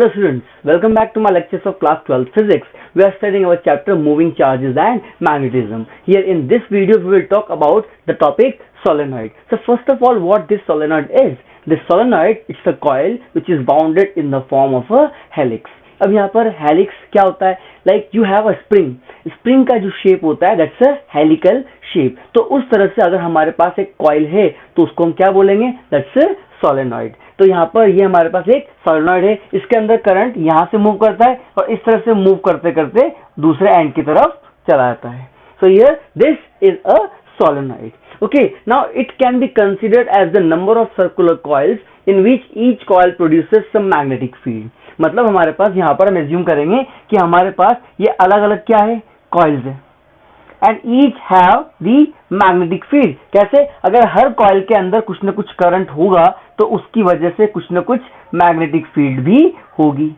Hello students, welcome back to my lectures of class 12 physics. We are studying our chapter moving charges and magnetism. Here in this video we will talk about the topic solenoid. So first of all, what this solenoid is? This solenoid, it's a coil which is bounded in the form of a helix. अब यहाँ पर helix क्या होता है? Like you have a spring का जो shape होता है दैट्स अ हेलिकल शेप. तो उस तरह से अगर हमारे पास एक कॉइल है तो उसको हम क्या बोलेंगे? That's a solenoid. तो यहाँ पर ये हमारे पास एक सोलेनॉइड है, इसके अंदर करंट यहाँ से मूव करता है और इस तरह से मूव करते करते दूसरे एंड की तरफ चला जाता है. So here this is a solenoid. Okay, now it can be considered as the number of circular coils in which each coil produces some magnetic field. मतलब हमारे पास यहाँ पर हम एज्यूम करेंगे कि हमारे पास ये अलग अलग क्या है? कॉइल्स है and each have the magnetic field. कैसे? अगर हर कॉइल के अंदर कुछ न कुछ करंट होगा तो उसकी वजह से कुछ न कुछ मैग्नेटिक फील्ड भी होगी.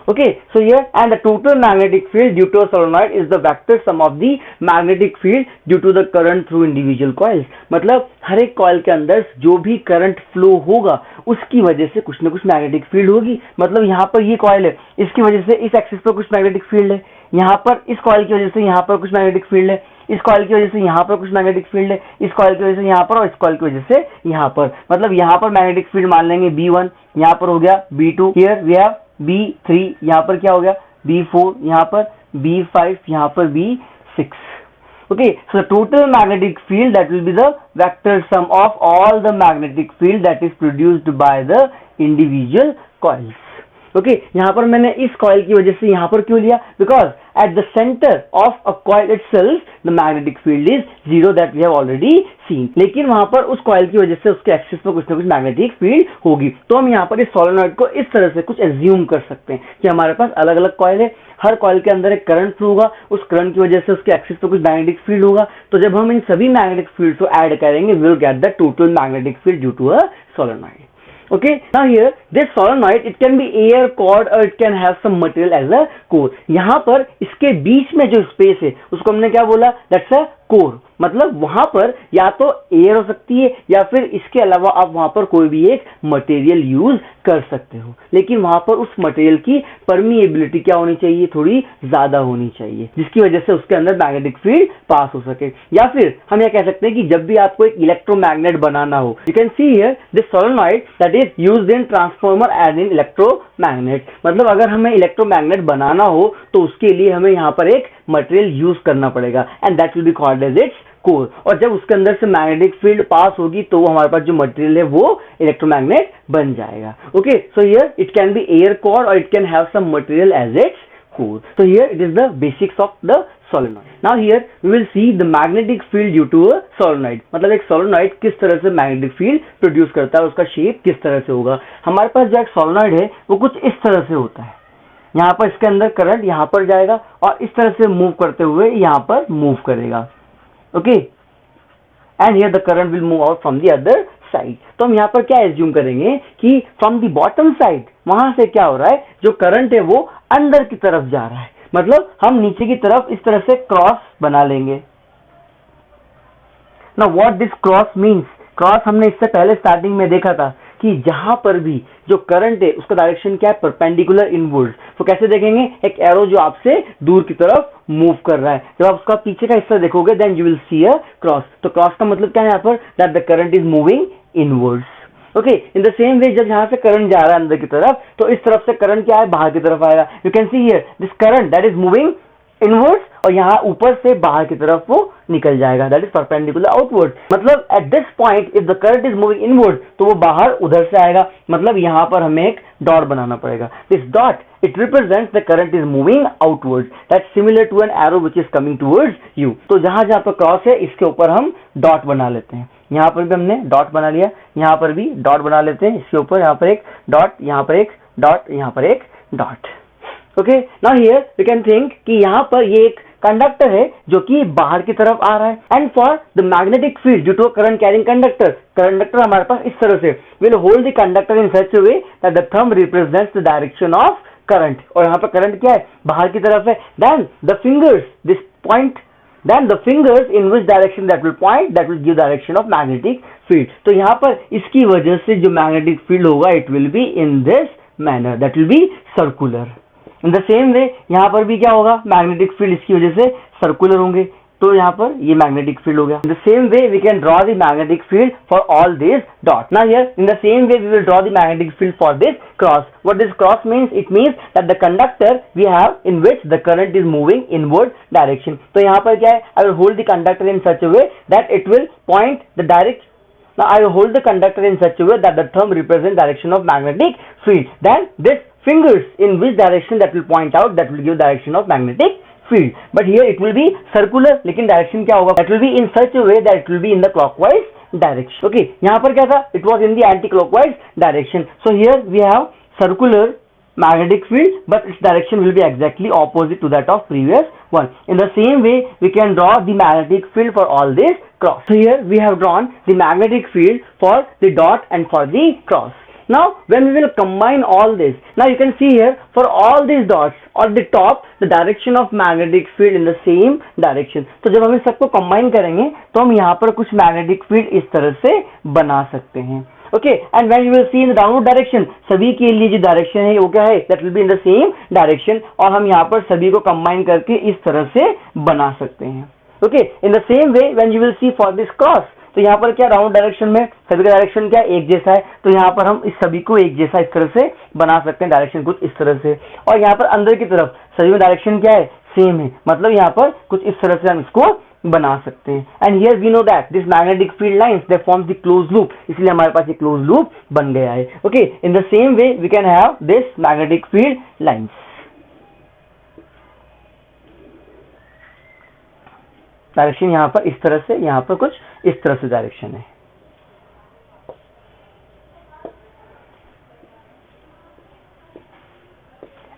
Okay, so here and the total magnetic field due to a solenoid is the vector sum of the magnetic field due to the current through individual coils. मतलब हर एक कॉइल के अंदर जो भी करंट फ्लो होगा उसकी वजह से कुछ न कुछ मैग्नेटिक फील्ड होगी. मतलब यहाँ पर ये कॉइल है, इसकी वजह से इस एक्सिस पर कुछ मैग्नेटिक फील्ड है, यहाँ पर इस कॉइल की वजह से यहाँ पर कुछ मैग्नेटिक फील्ड है, इस कॉइल की वजह से यहाँ पर कुछ मैग्नेटिक फील्ड है, इस कॉइल की वजह से यहाँ पर और इस कॉइल की वजह से यहाँ पर. मतलब यहाँ पर मैग्नेटिक फील्ड मान लेंगे B1, यहाँ पर हो गया B2, here we have B3, यहाँ पर क्या हो गया B4, यहाँ पर B5, यहाँ पर B6. Okay, so the total magnetic field that will be the vector sum of all the magnetic field that is produced by the individual coils. Okay, यहाँ पर मैंने इस कॉइल की वजह से यहाँ पर क्यों लिया? Because at the center of a coil itself the magnetic field is zero that we have already seen. लेकिन वहाँ पर उस कॉइल की वजह से उसके एक्सिस पर कुछ ना कुछ मैग्नेटिक फील्ड होगी. तो हम यहाँ पर इस सोलेनॉइड को इस तरह से कुछ एज्यूम कर सकते हैं कि हमारे पास अलग अलग कॉइल है, हर कॉइल के अंदर एक करंट फ्लो होगा, उस करंट की वजह से उसके एक्सिस पर कुछ मैग्नेटिक फील्ड होगा. तो जब हम इन सभी मैग्नेटिक फील्ड को ऐड करेंगे we will get the total magnetic field due to a solenoid. Okay, now here this solenoid it can be air core or it can have some material as a core. यहाँ पर इसके बीच में जो space है उसको हमने क्या बोला? That's a core. मतलब वहां पर या तो एयर हो सकती है या फिर इसके अलावा आप वहां पर कोई भी एक मटेरियल यूज कर सकते हो, लेकिन वहां पर उस मटेरियल की परमिएबिलिटी क्या होनी चाहिए? थोड़ी ज्यादा होनी चाहिए, जिसकी वजह से उसके अंदर मैग्नेटिक फील्ड पास हो सके. या फिर हम यह कह सकते हैं कि जब भी आपको एक इलेक्ट्रोमैग्नेट बनाना हो, you can see here this solenoid that is used in transformer and in electromagnet. मतलब अगर हमें इलेक्ट्रोमैग्नेट बनाना हो तो उसके लिए हमें यहाँ पर एक मटेरियल यूज करना पड़ेगा and that will be called as its core. और जब उसके अंदर से मैग्नेटिक फील्ड पास होगी तो हमारे पास जो मटेरियल है वो इलेक्ट्रोमैग्नेट बन जाएगा. Okay, so here it can be air core और it can have some material as its core. So here it is the basics of the solenoid. Now here we will see the magnetic field due to a solenoid. मतलब एक solenoid किस तरह से magnetic field produce करता है, उसका shape किस तरह से होगा. हमारे पास जो एक solenoid है वो कुछ इस तरह से होता है. यहाँ पर इसके अंदर करंट यहाँ पर जाएगा और इस तरह से मूव करते हुए यहाँ पर मूव करेगा. Okay, and here the current will move out from the other side. तो हम यहाँ पर क्या एज्यूम करेंगे कि फ्रॉम द बॉटम साइड वहां से क्या हो रहा है, जो करंट है वो अंदर की तरफ जा रहा है. मतलब हम नीचे की तरफ इस तरह से क्रॉस बना लेंगे. Now what this cross means? Cross हमने इससे पहले स्टार्टिंग में देखा था कि जहां पर भी जो करंट है उसका डायरेक्शन क्या है? Perpendicular inward. तो कैसे देखेंगे? एक एरो जो आपसे दूर की तरफ मूव कर रहा है, जब आप उसका पीछे का हिस्सा देखोगे then you will see a cross. तो क्रॉस का मतलब क्या है यहाँ पर? That the current is moving inwards. Okay, in the same way जब यहाँ से करंट जा रहा है अंदर की तरफ तो इस तरफ से करंट क्या है? बाहर की तरफ आएगा. You can see here this current that is moving inwards और यहाँ ऊपर से बाहर की तरफ वो निकल जाएगा, दैट इज परपेंडिकुलर आउटवर्ड. मतलब at this point if the current is moving inward तो वो बाहर उधर से आएगा. मतलब यहाँ पर हमें एक डॉट बनाना पड़ेगा. This dot it represents the current is moving outwards. That's similar to an arrow which is coming towards you. तो जहां जहां पर क्रॉस है इसके ऊपर हम डॉट बना लेते हैं. यहाँ पर भी हमने डॉट बना लिया, यहाँ पर भी डॉट बना लेते हैं. इसके ऊपर यहाँ पर एक डॉट, यहाँ पर एक डॉट, यहाँ पर एक dot. Okay, now here we can think कि यहाँ पर ये एक कंडक्टर है जो कि बाहर की तरफ आ रहा है. And for the magnetic field due to current carrying conductor हमारे पास इस तरह से will hold the conductor in such a way that the thumb represents the direction of current. और यहाँ पर करंट क्या है? बाहर की तरफ है. Then the fingers this point, then the fingers in which direction that will point, that will give direction of magnetic field. तो यहाँ पर इसकी वजह से जो magnetic field होगा it will be in this manner, that will be circular. In the same way यहाँ पर भी क्या होगा, मैग्नेटिक फील्ड इसकी वजह से सर्कुलर होंगे, तो यहाँ पर ये मैग्नेटिक फील्ड हो गया. In the same way we can draw the magnetic field for all these dots. Now here in the same way we will draw the magnetic field for this cross. What this cross means? It means that the conductor we have in which the current is moving inward direction. तो यहाँ पर क्या है, I will hold the conductor in such a way that it will point the direct. Now I will hold the conductor in such a way that the thumb represents direction of magnetic field. Then this fingers in which direction that will point out, that will give direction of magnetic field. But here it will be circular, लेकिन direction क्या होगा, that will be in such a way that it will be in the clockwise direction. Okay, यहाँ पर क्या था, it was in the anti-clockwise direction. So here we have circular magnetic field, but its direction will be exactly opposite to that of previous one. In the same way we can draw the magnetic field for all this cross. So here we have drawn the magnetic field for the dot and for the cross. Now when we will combine all this, now you can see here for all these dots on the top the direction of magnetic field in the same direction. तो जब हम इन सबको combine करेंगे तो हम यहाँ पर कुछ magnetic field इस तरह से बना सकते हैं. Okay, and when you will see in the downward direction, सभी के लिए जो direction है वो क्या है, that will be in the same direction, और हम यहाँ पर सभी को combine करके इस तरह से बना सकते हैं. Okay, in the same way when you will see for this cross, तो यहाँ पर क्या राउंड डायरेक्शन में सभी का डायरेक्शन क्या एक जैसा है, तो यहाँ पर हम इस सभी को एक जैसा इस तरह से बना सकते हैं, डायरेक्शन कुछ इस तरह से. और यहाँ पर अंदर की तरफ सभी में डायरेक्शन क्या है, सेम है, मतलब यहाँ पर कुछ इस तरह से हम इसको बना सकते हैं. And here we know that this magnetic field lines they forms the close loop, इसलिए हमारे पास ये क्लोज लूप बन गया है. Okay, in the same way we can have this magnetic field lines. Direction यहाँ पर इस तरह से, यहाँ पर कुछ इस तरह से डायरेक्शन है.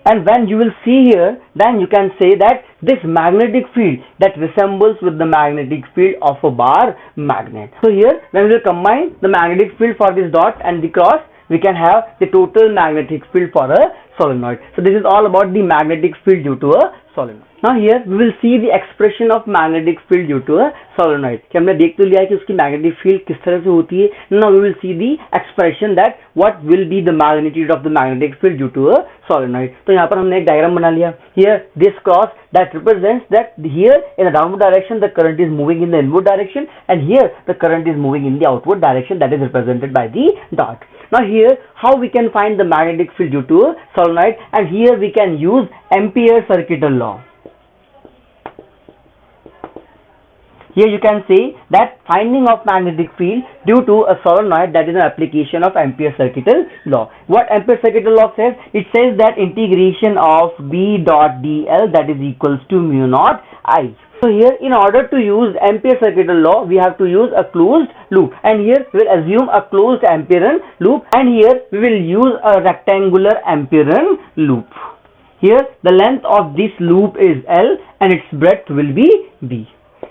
And when you will see here, then you can say that this magnetic field that resembles with the magnetic field of a bar magnet. So here when we will combine the magnetic field for this dot and the cross, we can have the total magnetic field for a solenoid. So this is all about the magnetic field due to a solenoid. Now here we will see the expression of magnetic field due to a solenoid. कि हमने देख तो लिया है कि उसकी magnetic field किस तरह से होती है. Now we will see the expression that what will be the magnitude of the magnetic field due to a solenoid. तो यहाँ पर हमने एक diagram बना लिया. Here this cross that represents that here in the downward direction the current is moving in the inward direction, and here the current is moving in the outward direction, that is represented by the dot. Now here how we can find the magnetic field due to a solenoid, and here we can use Ampere circuital law. Here you can see that finding of magnetic field due to a solenoid, that is an application of Ampere circuital law. What Ampere circuital law says? It says that integration of B dot dl, that is equals to mu naught I. So here in order to use Ampere circuital law we have to use a closed loop, and here we will assume a closed Amperean loop, and here we will use a rectangular Amperean loop. Here the length of this loop is L and its breadth will be B.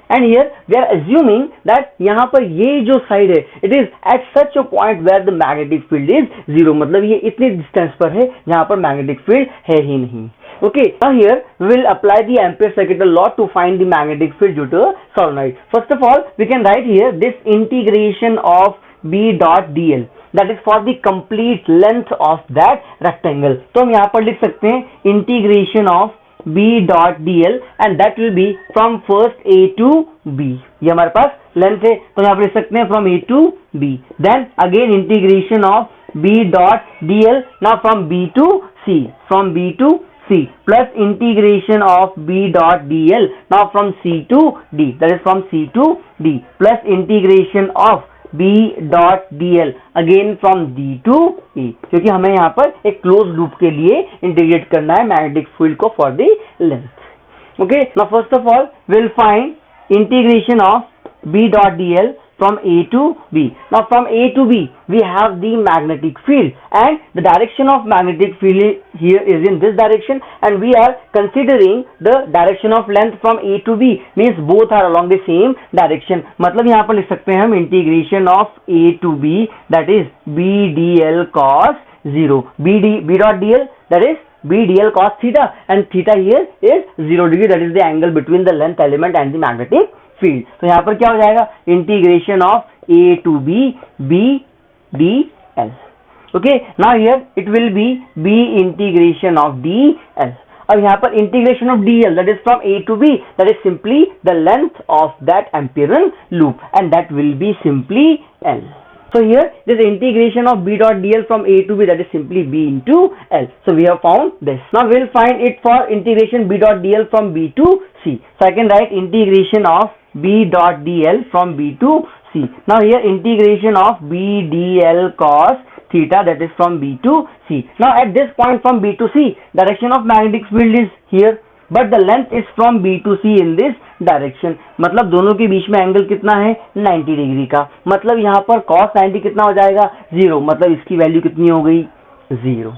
And here we are assuming that यहाँ पर ये जो side है it is at such a point where the magnetic field is zero, मतलब ये इतने distance पर है जहाँ पर magnetic field है ही नहीं. Okay, now here we will apply the Ampere circuital law to find the magnetic field due to a solenoid. First of all we can write here this integration of B dot dl, that is for the complete length of that rectangle. तो हम यहाँ पर लिख सकते हैं integration of B dot dl, and that will be from first A to B. ये हमारे पास length है तो यहाँ पर लिख सकते हैं from A to B. Then again integration of B dot dl, now from B to C, from B to C, plus integration of B dot dl, now from C to D, that is from C to D, plus integration of B dot dl again from D to E, क्योंकि हमें यहाँ पर एक close loop के लिए integrate करना है magnetic field को for the length. Okay, now first of all will find integration of B dot dl from A to B. Now from A to B we have the magnetic field, and the direction of magnetic field here is in this direction, and we are considering the direction of length from A to B, means both are along the same direction. मतलब यहाँ पर लिख सकते हैं हम integration of A to B, that is B dl cos 0, B dot dl, that is B dl cos theta, and theta here is 0 degree, that is the angle between the length element and the magnetic field. तो यहाँ पर क्या हो जाएगा, integration of A to B B D L. Okay, now here it will be B integration of dl. अब यहाँ पर integration of dl, that is from A to B, that is simply the length of that Amperian loop, and that will be simply L. So here this integration of B dot dl from A to B, that is simply B into L. So we have found this. Now we will find it for integration B dot dl from B to C. So I can write integration of B dot dl from B to C. Now here integration of B dl cos theta, that is from B to C. Now at this point from B to C, direction of magnetic field is here, but the length is from B to C in this direction. मतलब दोनों के बीच में angle कितना है 90 degree का. मतलब यहाँ पर cos 90 कितना हो जाएगा 0. मतलब इसकी वैल्यू कितनी हो गई 0.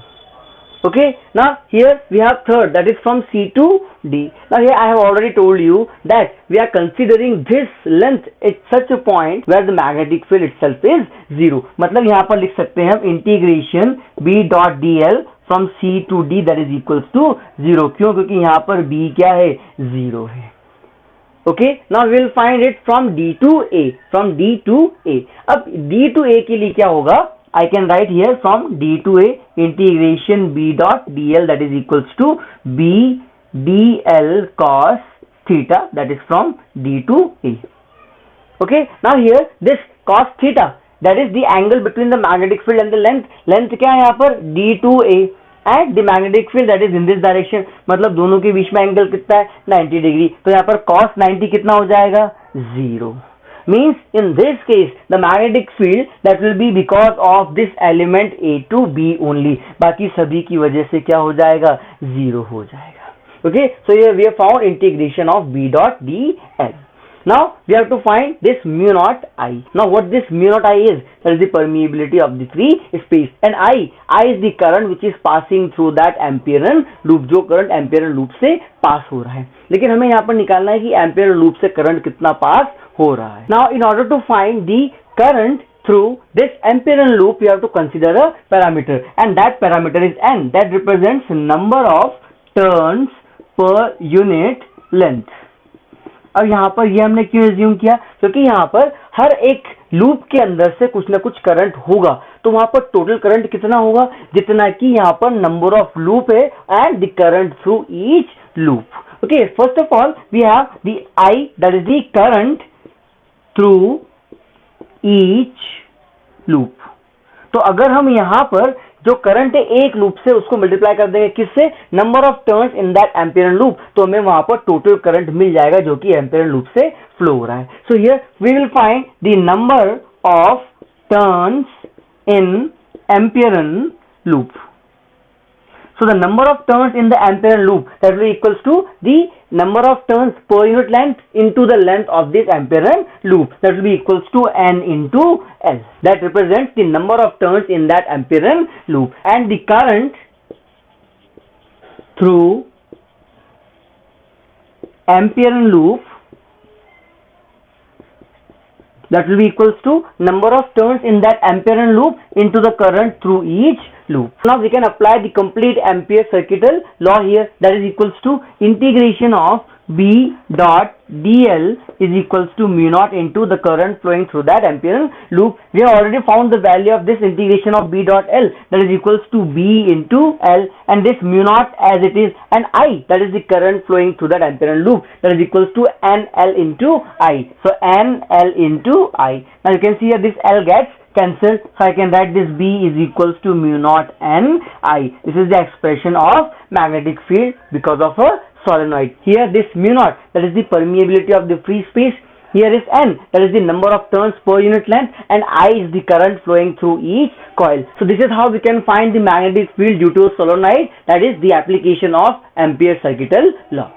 Okay, now here we have third, that is from C to D. Now here I have already told you that we are considering this length at such a point where the magnetic field itself is 0. मतलब यहाँ पर लिख सकते हैं हम integration B dot dl from C to D, that is equals to 0. क्यों? क्योंकि यहाँ पर B क्या है 0 है. Okay, now we will find it from D to A. From D to A. अब D to A के लिए क्या होगा? I can write here from D to A integration B dot dl, that is equals to B dl cos theta, that is from D to A. Okay, now here this cos theta, that is the angle between the magnetic field and the length. Length क्या है यहाँ पर D to A, and the magnetic field that is in this direction. मतलब दोनों के बीच में angle कितना है 90 डिग्री. तो यहाँ पर cos 90 कितना हो जाएगा 0. Means in this case the magnetic field that will be because of this element A to B only. बाकी सभी की वजह से क्या हो जाएगा 0 हो जाएगा. Okay, so here we have found integration of B dot dl. Now we have to find this mu naught I. Now what this mu naught I is? That is the permeability of the free space, and I is the current which is passing through that Amperian loop. जो current Amperian loop से pass हो रहा है. लेकिन हमें यहाँ पर निकालना है कि Amperian loop से current कितना pass हो रहा है. Now in order to find the current through this Amperian loop, we have to consider a parameter, and that parameter is n. That represents number of turns per unit length. अब यहाँ पर ये हमने क्यों assume किया? क्योंकि यहाँ पर हर एक लूप के अंदर से कुछ ना कुछ करंट होगा, तो वहां पर टोटल करंट कितना होगा जितना कि यहाँ पर नंबर ऑफ लूप है and the current through each loop. Okay, first of all we have the I, that is the current through each loop. तो अगर हम यहाँ पर जो करंट है एक लूप से उसको मल्टीप्लाई कर देंगे किससे? Number of turns in that Amperian loop, तो हमें वहां पर टोटल करंट मिल जाएगा जो कि एम्पियरन लूप से फ्लो हो रहा है. So here we will find the number of turns in Amperian loop. So the number of turns in the Amperian loop, that will be equals to the number of turns per unit length into the length of this Amperian loop, that will be equals to n into L. That represents the number of turns in that Amperian loop, and the current through Amperian loop, that will be equals to number of turns in that Amperian loop into the current through each loop. Now we can apply the complete Ampere circuital law here, that is equals to integration of B dot dl is equals to mu naught into the current flowing through that Amperian loop. We have already found the value of this integration of B dot L, that is equals to B into L, and this mu naught as it is, and I, that is the current flowing through that Amperian loop, that is equals to NL into I. So NL into I. Now you can see here this L gets cancelled, so I can write this B is equals to mu naught N I. This is the expression of magnetic field because of a solenoid. Here this mu naught, that is the permeability of the free space. Here is N, that is the number of turns per unit length, and I is the current flowing through each coil. So this is how we can find the magnetic field due to a solenoid, that is the application of Ampere circuital law.